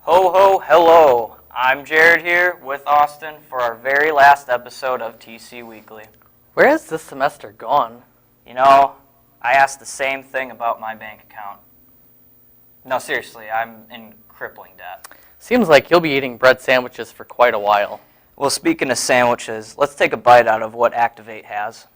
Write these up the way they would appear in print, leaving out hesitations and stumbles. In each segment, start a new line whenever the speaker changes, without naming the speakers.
Ho ho hello, I'm Jared here with Austin for our very last episode of TC Weekly.
Where has this semester gone?
You know, I asked the same thing about my bank account. No, seriously, I'm in crippling debt.
Seems like you'll be eating bread sandwiches for quite a while.
Well, speaking of sandwiches, let's take a bite out of what Activate has.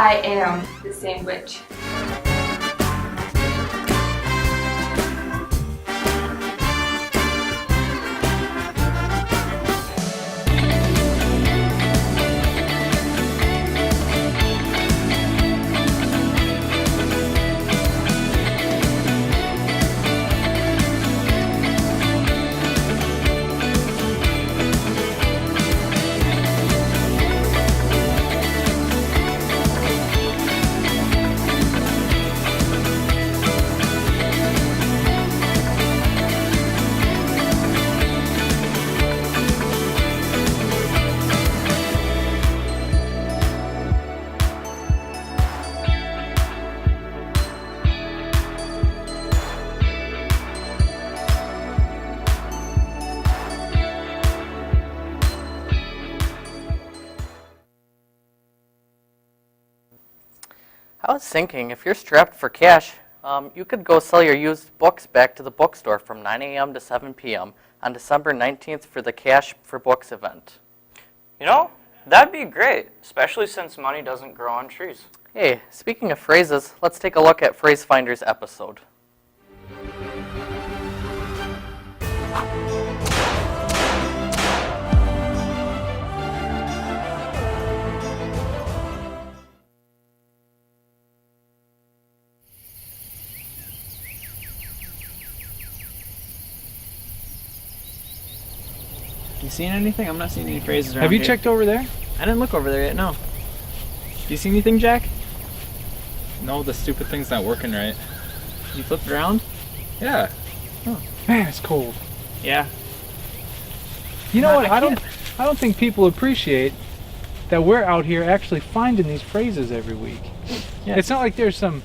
I am the sandwich.
I was thinking, if you're strapped for cash, You could go sell your used books back to the bookstore from 9 a.m. to 7 p.m. on December 19th for the Cash for Books event.
You know, that'd be great, especially since money doesn't grow on trees.
Hey, speaking of phrases, let's take a look at Phrase Finder's episode.
You seen anything? I'm not seeing any phrases around
Have you
here.
checked over there?
I didn't look over there yet, no. You see anything, Jack?
No, the stupid thing's not working right.
You flipped around?
Yeah. Man, it's cold.
Yeah.
You know
No,
what?
I
I don't think people appreciate that we're out here actually finding these phrases every week.
Yeah.
It's not like there's some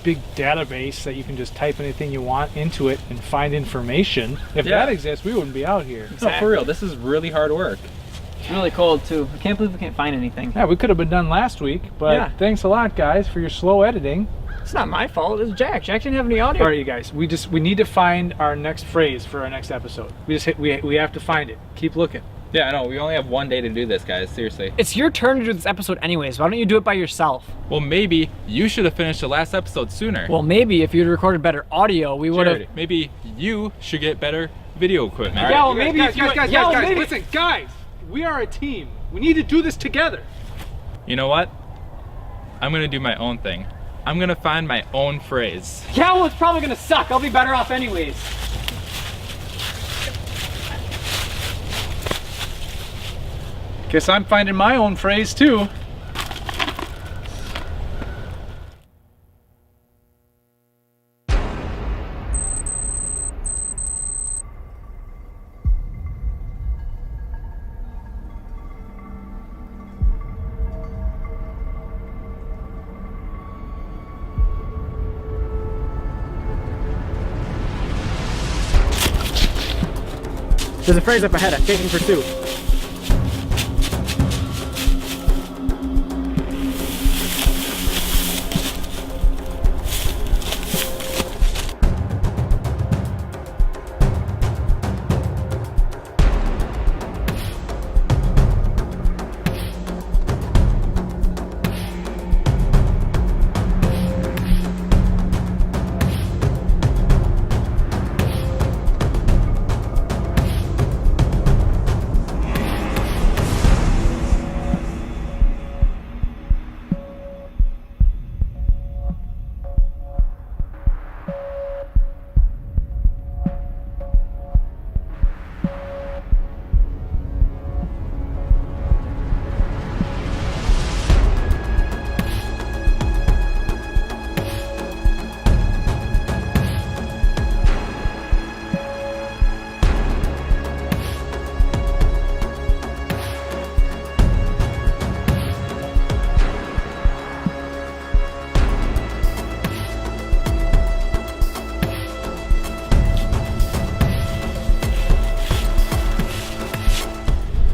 big database that you can just type anything you want into it and find information. If
Yeah.
that exists, we wouldn't be out here.
No, for real, this is really hard work.
It's really cold, too. I can't believe we can't find anything.
Yeah, we could have been done last week, but
Yeah.
thanks a lot, guys, for your slow editing.
It's not my fault. It's Jack. Jack didn't have any audio.
All right, you guys, we need to find our next phrase for our next episode. We have to find it. Keep looking.
Yeah, I know, we only have one day to do this, guys, seriously.
It's your turn to do this episode anyways. Why don't you do it by yourself?
Well, maybe you should have finished the last episode sooner.
Well, maybe if you'd recorded better audio, we would have.
Jared, maybe you should get better video equipment.
Yeah, well, maybe if you. yeah, well, maybe.
listen, guys, we are a team. We need to do this together.
You know what? I'm gonna do my own thing. I'm gonna find my own phrase.
Yeah, well, it's probably gonna suck. I'll be better off anyways.
Guess I'm finding my own phrase too.
There's a phrase up ahead. I'm taking pursuit.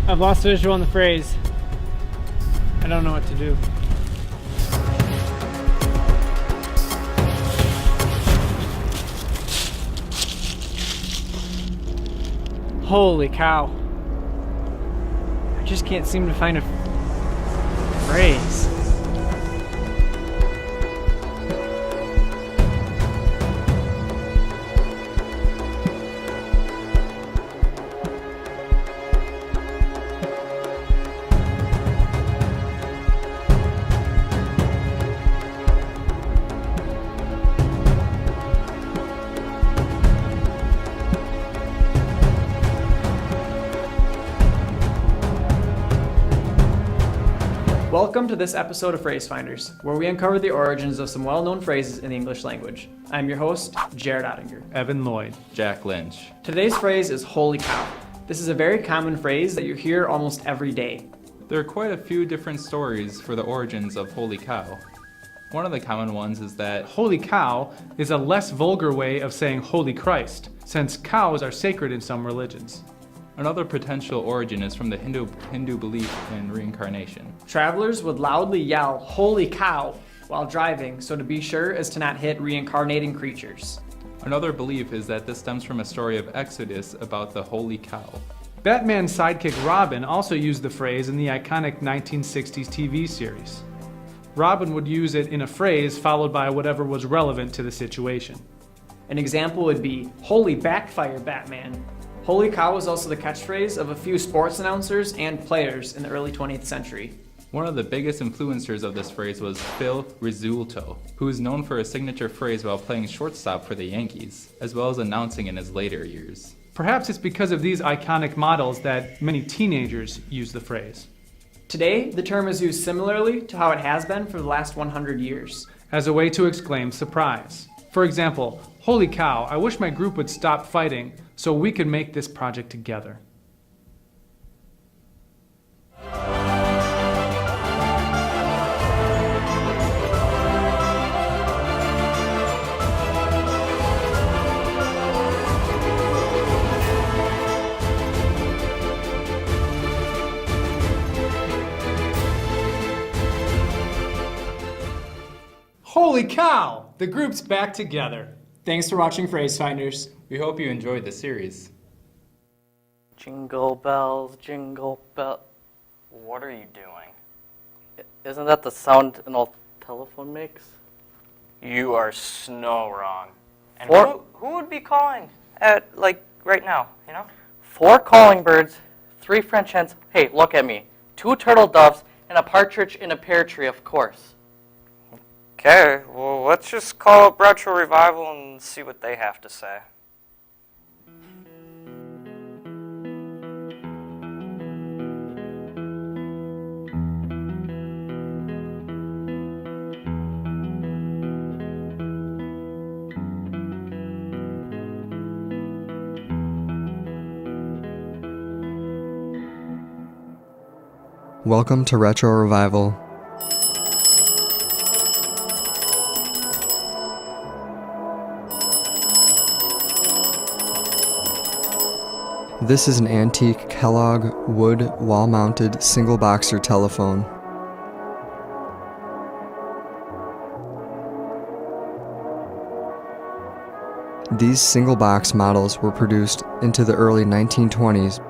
I've lost visual on the phrase. I don't know what to do. Holy cow. I just can't seem to find a phrase.
Welcome to this episode of Phrase Finders, where we uncover the origins of some well-known phrases in the English language. I'm your host, Jared Ottinger.
Evan Lloyd.
Jack Lynch.
Today's phrase is holy cow. This is a very common phrase that you hear almost every day.
There are quite a few different stories for the origins of holy cow. One of the common ones is that
Holy cow is a less vulgar way of saying holy Christ, since cows are sacred in some religions.
another potential origin is from the Hindu belief in reincarnation.
Travelers would loudly yell, holy cow, while driving so to be sure as to not hit reincarnating creatures.
Another belief is that this stems from a story of Exodus about the holy cow.
Batman's sidekick Robin also used the phrase in the iconic 1960s TV series. Robin would use it in a phrase followed by whatever was relevant to the situation.
An example would be, "Holy backfire, Batman." Holy cow was also the catchphrase of a few sports announcers and players in the early 20th century.
One of the biggest influencers of this phrase was Phil Rizzuto, who is known for his signature phrase while playing shortstop for the Yankees, as well as announcing in his later years.
Perhaps it's because of these iconic models that many teenagers use the phrase.
Today, the term is used similarly to how it has been for the last 100 years.
As a way to exclaim surprise. For example, "Holy cow, I wish my group would stop fighting so we could make this project together." Holy cow! The group's back together.
Thanks for watching Phrase Finders.
We hope you enjoyed the series.
Jingle bells, jingle bell.
What are you doing?
Isn't that the sound an old telephone makes?
You are snow wrong. And
Or-
who would be calling at, like, right now, you know?
4 calling birds, 3 French hens. Hey, look at me. 2 turtle doves, and a partridge in a pear tree, of course.
Okay, well, let's just call up Retro Revival and see what they have to say.
Welcome to Retro Revival. This is an antique Kellogg wood wall-mounted single boxer telephone. These single box models were produced into the early 1920s.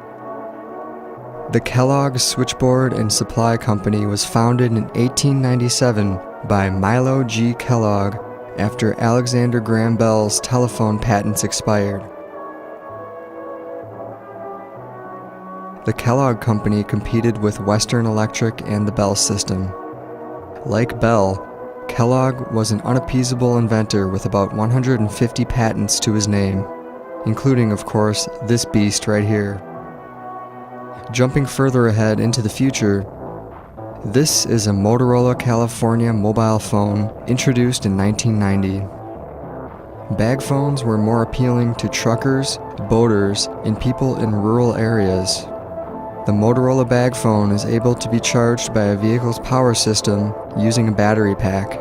The Kellogg Switchboard and Supply Company was founded in 1897 by Milo G. Kellogg after Alexander Graham Bell's telephone patents expired. The Kellogg Company competed with Western Electric and the Bell system. Like Bell, Kellogg was an unappeasable inventor with about 150 patents to his name, including, of course, this beast right here. Jumping further ahead into the future, this is a Motorola California mobile phone introduced in 1990. Bag phones were more appealing to truckers, boaters, and people in rural areas. The Motorola bag phone is able to be charged by a vehicle's power system using a battery pack.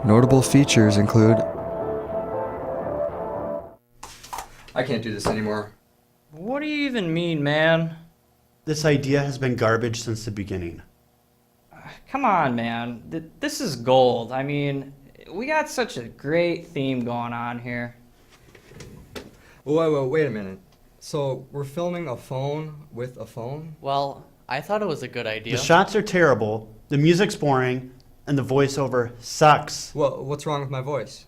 Notable features include... I can't do this anymore.
What do you even mean, man?
This idea has been garbage since the beginning.
Come on, man. This is gold. I mean, we got such a great theme going on here.
Wait a minute. So, we're filming a phone with a phone?
Well, I thought it was a good idea.
The shots are terrible, the music's boring, and the voiceover sucks.
Well, what's wrong with my voice?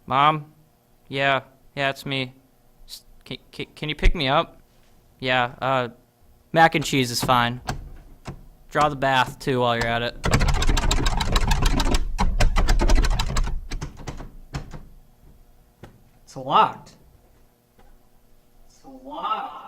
Mom? Yeah, it's me. Can you pick me up? Yeah, mac and cheese is fine. Draw the bath, too, while you're at it.
It's locked. It's locked.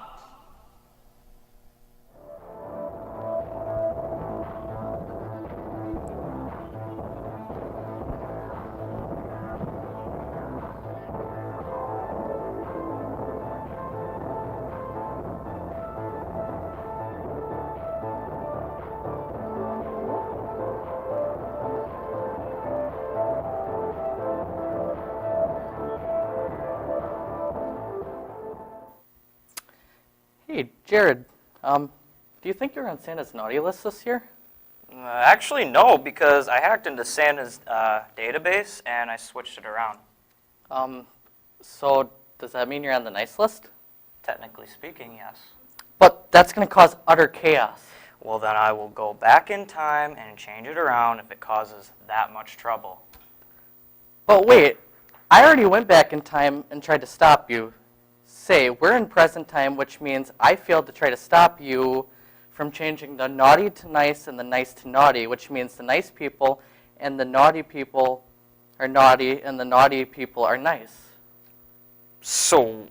Hey, Jared, do you think you're on Santa's naughty list this year?
Actually, no, because I hacked into Santa's database and I switched it around.
So does that mean you're on the nice list?
Technically speaking, yes.
But that's going to cause utter chaos.
Well, then I will go back in time and change it around if it causes that much trouble.
But wait, I already went back in time and tried to stop you. Say, we're in present time, which means I failed to try to stop you from changing the naughty to nice and the nice to naughty, which means the nice people and the naughty people are naughty and the naughty people are nice.
So,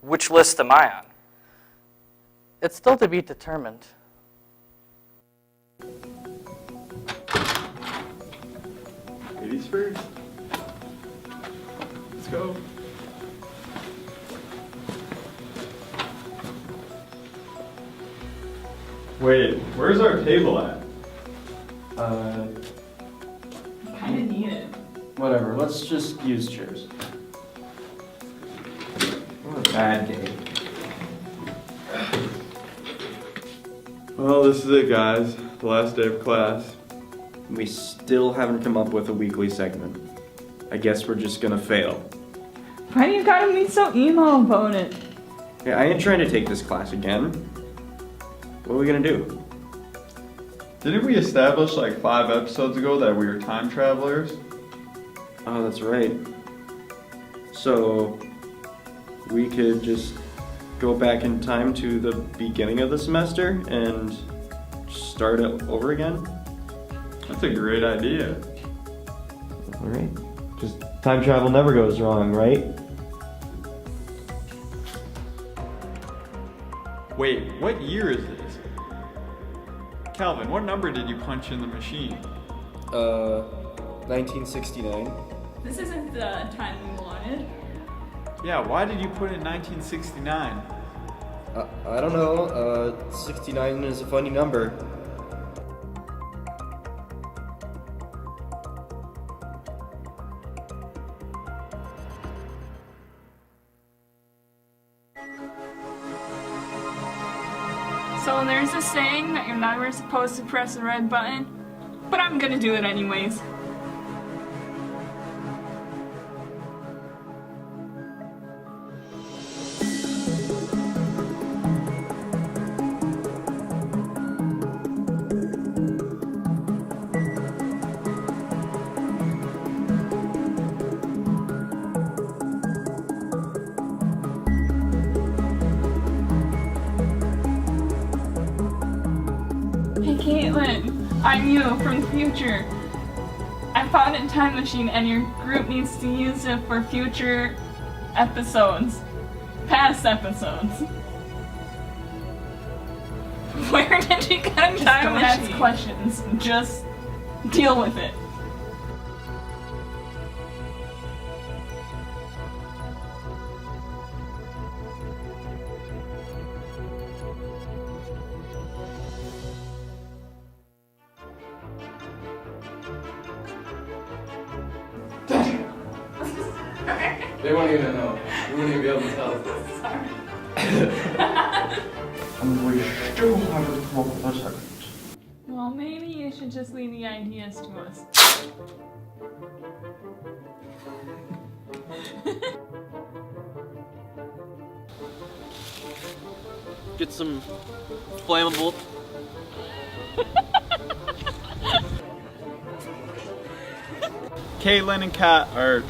which list am I on?
It's still to be determined.
Ladies first. Let's go. Wait, where's our table at?
Kinda need it.
Whatever, let's just use chairs. What a bad game. Well, this is it, guys. The last day of class. We still haven't come up with a weekly segment. I guess we're just gonna fail.
Why do you gotta be so emo about it?
Yeah, I ain't trying to take this class again. What are we gonna do? Didn't we establish like 5 episodes ago that we were time travelers? Oh, that's right. So, we could just go back in time to the beginning of the semester and start it over again? That's a great idea. Alright. Because time travel never goes wrong, right?
Wait, what year is this? Calvin, what number did you punch in the machine?
1969.
This isn't the time we wanted.
Yeah, why did you put in 1969?
I don't know. 69 is a funny number.
So there's a saying that you're never supposed to press the red button, but I'm gonna do it anyways. Hey Caitlin, I'm you from the future. I found a time machine and your group needs to use it for future episodes. Past episodes. Where did you get a time machine? Don't ask questions. Just deal with it.
They won't even know. We won't even be able to tell. And we still haven't come up with a second.
Well, maybe you should just leave the ideas to us.
Get some flammable.
Caitlin and Kat are...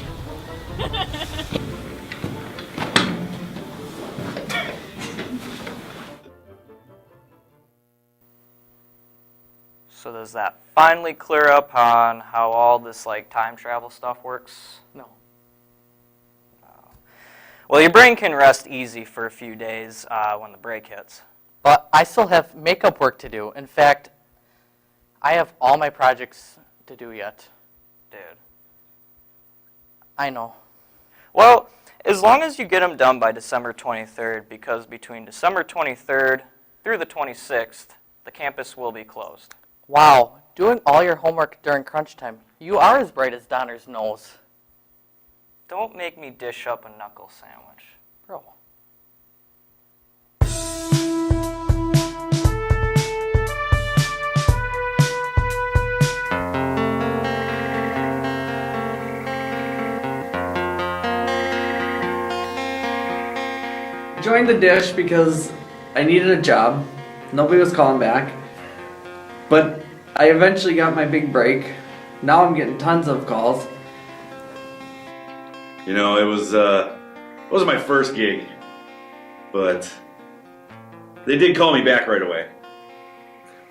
So does that finally clear up on how all this like time travel stuff works?
No.
Well, your brain can rest easy for a few days when the break hits.
But I still have makeup work to do. In fact, I have all my projects to do yet.
Dude.
I know.
Well, as long as you get them done by December 23rd, because between December 23rd through the 26th, the campus will be closed.
Wow, doing all your homework during crunch time. You are as bright as Donner's nose.
Don't make me dish up a knuckle sandwich.
Bro. joined the Dish because I needed a job. Nobody was calling back. But I eventually got my big break. Now I'm getting tons of calls.
You know, it wasn't my first gig, but they did call me back right away.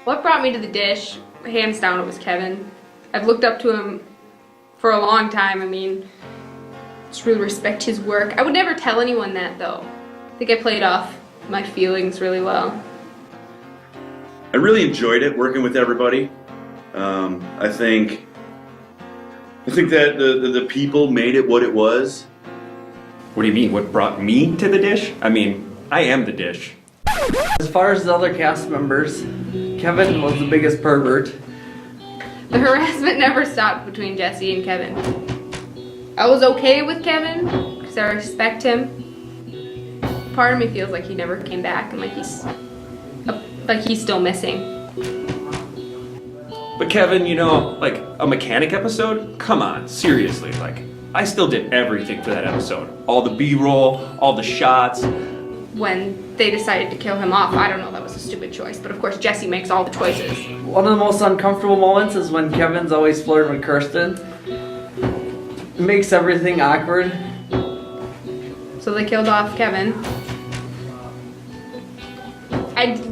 What brought me to the Dish, hands down, it was Kevin. I've looked up to him for a long time. I mean, just really respect his work. I would never tell anyone that, though. I think I played off my feelings really well.
I really enjoyed it, working with everybody. I think that the people made it what it was.
What do you mean? What brought me to the Dish? I mean, I am the Dish.
As far as the other cast members, Kevin was the biggest pervert.
The harassment never stopped between Jesse and Kevin. I was okay with Kevin because I respect him. Part of me feels like he never came back and like he's still missing.
But Kevin, you know, like a mechanic episode? Come on, seriously, like I still did everything for that episode. All the B-roll, all the shots.
When they decided to kill him off, I don't know, that was a stupid choice. But of course, Jesse makes all the choices.
One of the most uncomfortable moments is when Kevin's always flirting with Kirsten. It makes everything awkward.
So they killed off Kevin.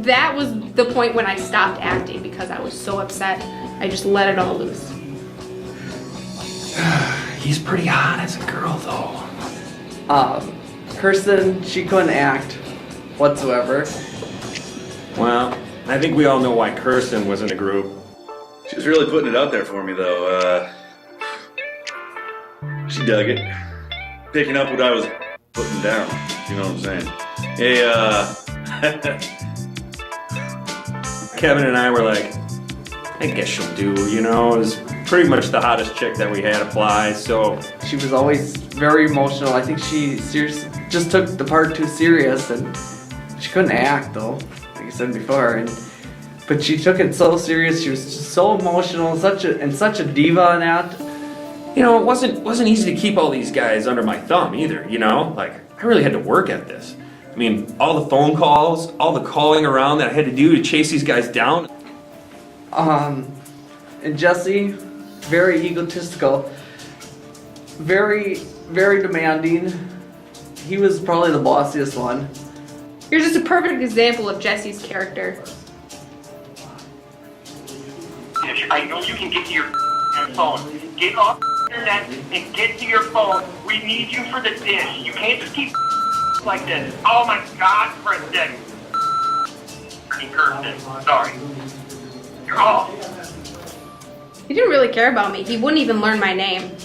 That was the point when I stopped acting because I was so upset. I just let it all loose.
He's pretty hot as a girl, though.
Kirsten, she couldn't act whatsoever.
Well, I think we all know why Kirsten was in the group.
She was really putting it out there for me, though. She dug it. Picking up what I was putting down. You know what I'm saying? Hey,
Kevin and I were like, I guess she'll do, you know? It was pretty much the hottest chick that we had apply, so.
She was always very emotional. I think she seriously just took the part too serious, and she couldn't act, though, like I said before. But she took it so serious. She was just so emotional, such a diva in that.
You know, it wasn't easy to keep all these guys under my thumb either, you know? Like, I really had to work at this. I mean, all the phone calls, all the calling around that I had to do to chase these guys down.
And Jesse, very egotistical, very, very demanding. He was probably the bossiest one.
You're just a perfect example of Jesse's character.
I know you can get to your phone. Get off the internet and get to your phone. We need you for the Dish. You can't just keep like this. Oh my God, Kristen. Kirsten, sorry. You're off.
He didn't really care about me. He wouldn't even learn my name.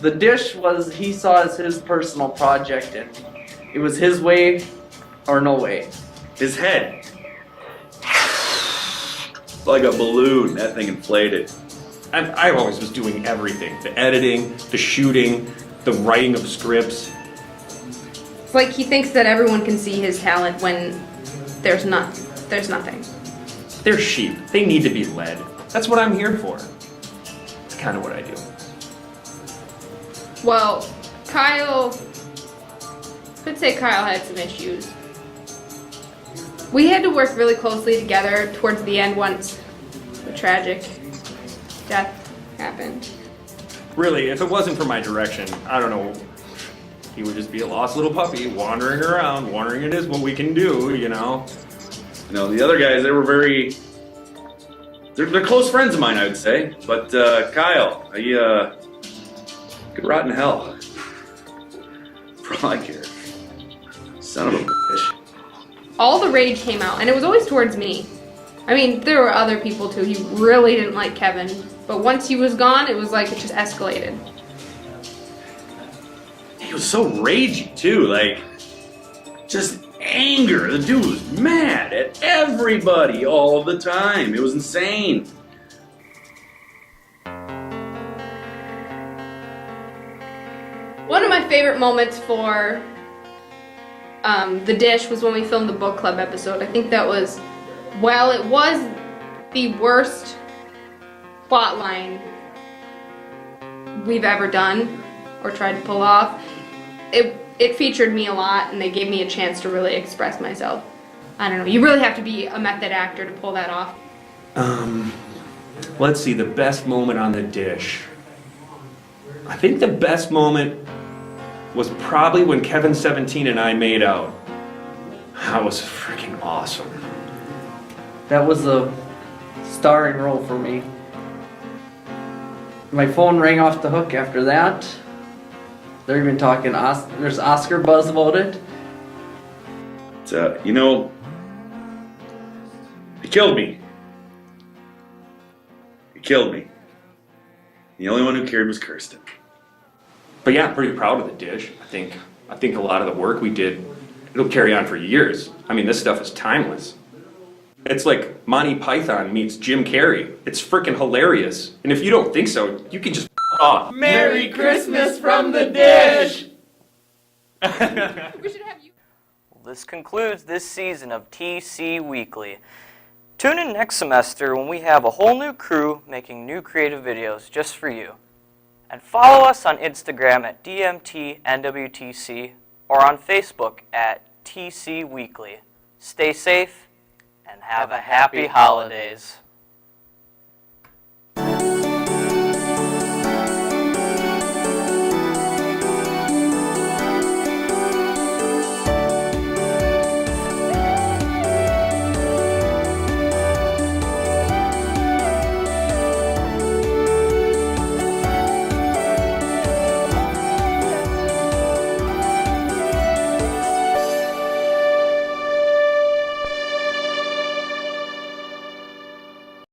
The Dish he saw as his personal project, and it was his way or no way.
his head. Like a balloon, that thing inflated.
I always was doing everything. The editing, the shooting, the writing of scripts.
It's like he thinks that everyone can see his talent when there's nothing.
They're sheep. They need to be led. That's what I'm here for. It's kind of what I do.
Well, Kyle had some issues. We had to work really closely together towards the end once the tragic death happened.
Really, if it wasn't for my direction, I don't know, he would just be a lost little puppy wandering around, wondering it is what we can do, you know?
You know, the other guys, they were they're close friends of mine, I would say. But Kyle, he could rot in hell. For all I care. Son of a bitch.
All the rage came out, and it was always towards me. I mean, there were other people too. He really didn't like Kevin, but once he was gone, it was like it just escalated.
He was so ragey too, like just anger. The dude was mad at everybody all the time. It was insane.
One of my favorite moments for The Dish was when we filmed the book club episode. I think that was, while it was the worst plotline we've ever done or tried to pull off, it it featured me a lot, and they gave me a chance to really express myself. I don't know, you really have to be a method actor to pull that off.
Let's see, the best moment on the dish. I think the best moment was probably when Kevin 17 and I made out. That was freaking awesome.
That was a starring role for me. My phone rang off the hook after that. They're even talking, there's Oscar buzz about it.
You know, he killed me. He killed me. The only one who cared was Kirsten.
But yeah, I'm pretty proud of the dish. I think a lot of the work we did, it'll carry on for years. I mean, this stuff is timeless. It's like Monty Python meets Jim Carrey. It's freaking hilarious. And if you don't think so, you can just f*** off.
Merry Christmas from the dish!
This concludes this season of TC Weekly. Tune in next semester when we have a whole new crew making new creative videos just for you. And follow us on Instagram at DMTNWTC or on Facebook at TC Weekly. Stay safe and have a happy holidays.